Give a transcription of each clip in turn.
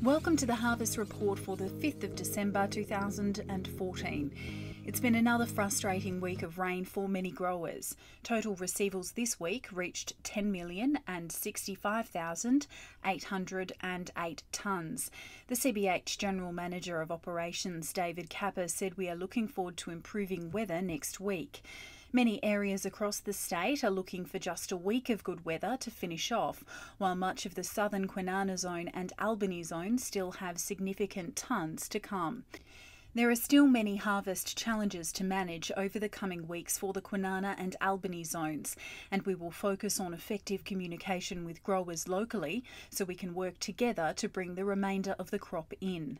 Welcome to the Harvest Report for the 5th of December 2014. It's been another frustrating week of rain for many growers. Total receivables this week reached 10,065,808 tonnes. The CBH General Manager of Operations, David Kappa, said we are looking forward to improving weather next week. Many areas across the state are looking for just a week of good weather to finish off, while much of the southern Kwinana zone and Albany zone still have significant tonnes to come. There are still many harvest challenges to manage over the coming weeks for the Kwinana and Albany zones, and we will focus on effective communication with growers locally so we can work together to bring the remainder of the crop in.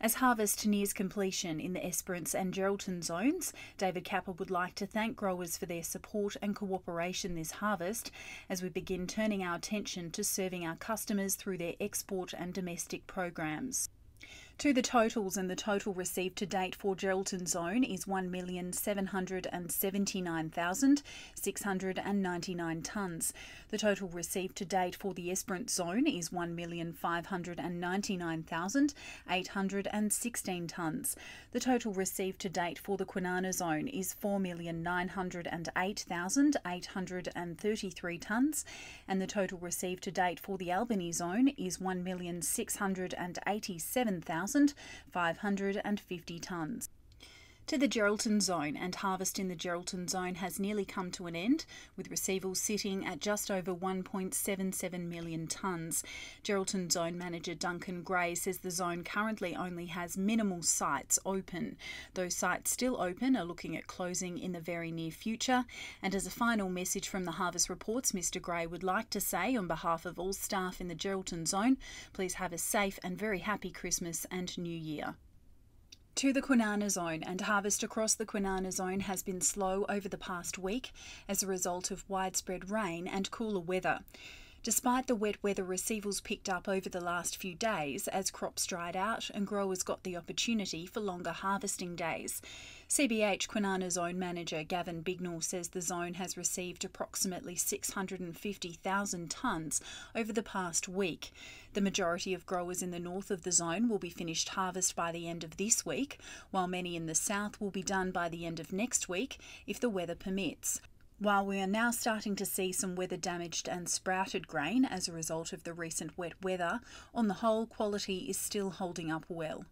As harvest nears completion in the Esperance and Geraldton zones, David Kappa would like to thank growers for their support and cooperation this harvest as we begin turning our attention to serving our customers through their export and domestic programs. To the totals, and the total received to date for Geraldton zone is 1,779,699 tonnes. The total received to date for the Esperance zone is 1,599,816 tonnes. The total received to date for the Kwinana zone is 4,908,833 tonnes, and the total received to date for the Albany zone is 1,687,550 tonnes. To the Geraldton zone, and harvest in the Geraldton zone has nearly come to an end, with receivables sitting at just over 1.77 million tonnes. Geraldton zone manager Duncan Gray says the zone currently only has minimal sites open. Those sites still open are looking at closing in the very near future. And as a final message from the Harvest Reports, Mr Gray would like to say, on behalf of all staff in the Geraldton zone, please have a safe and very happy Christmas and New Year. To the Kwinana zone, and harvest across the Kwinana zone has been slow over the past week as a result of widespread rain and cooler weather. Despite the wet weather, receivables picked up over the last few days as crops dried out and growers got the opportunity for longer harvesting days. CBH Kwinana Zone Manager Gavin Bignell says the zone has received approximately 650,000 tonnes over the past week. The majority of growers in the north of the zone will be finished harvest by the end of this week, while many in the south will be done by the end of next week if the weather permits. While we are now starting to see some weather-damaged and sprouted grain as a result of the recent wet weather, on the whole, quality is still holding up well.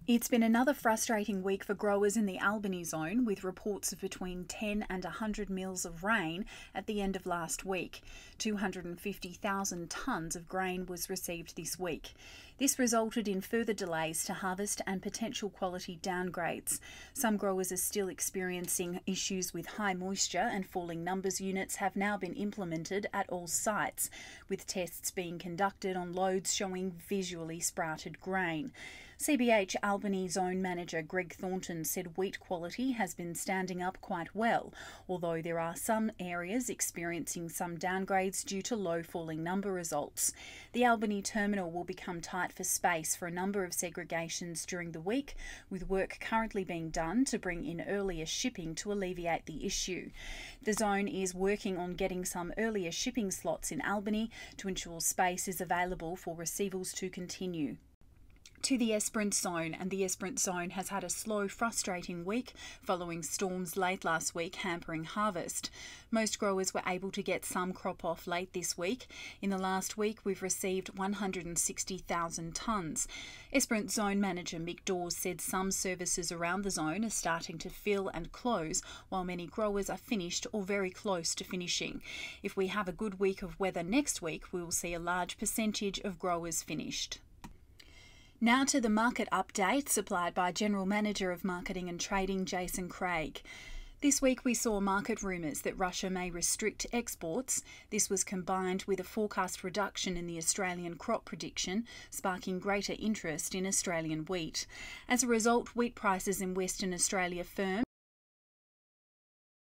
It's been another frustrating week for growers in the Albany zone, with reports of between 10 and 100 mils of rain at the end of last week. 250,000 tonnes of grain was received this week. This resulted in further delays to harvest and potential quality downgrades. Some growers are still experiencing issues with high moisture, and falling numbers units have now been implemented at all sites, with tests being conducted on loads showing visually sprouted grain. CBH Albany Zone Manager Greg Thornton said wheat quality has been standing up quite well, although there are some areas experiencing some downgrades due to low falling number results. The Albany terminal will become tight for space for a number of segregations during the week, with work currently being done to bring in earlier shipping to alleviate the issue. The zone is working on getting some earlier shipping slots in Albany to ensure space is available for receivables to continue. To the Esperance zone, and the Esperance zone has had a slow, frustrating week following storms late last week hampering harvest. Most growers were able to get some crop off late this week. In the last week, we've received 160,000 tonnes. Esperance zone manager Mick Dawes said some services around the zone are starting to fill and close, while many growers are finished or very close to finishing. If we have a good week of weather next week, we will see a large percentage of growers finished. Now to the market update supplied by General Manager of Marketing and Trading Jason Craig. This week we saw market rumours that Russia may restrict exports. This was combined with a forecast reduction in the Australian crop prediction, sparking greater interest in Australian wheat. As a result, wheat prices in Western Australia firmed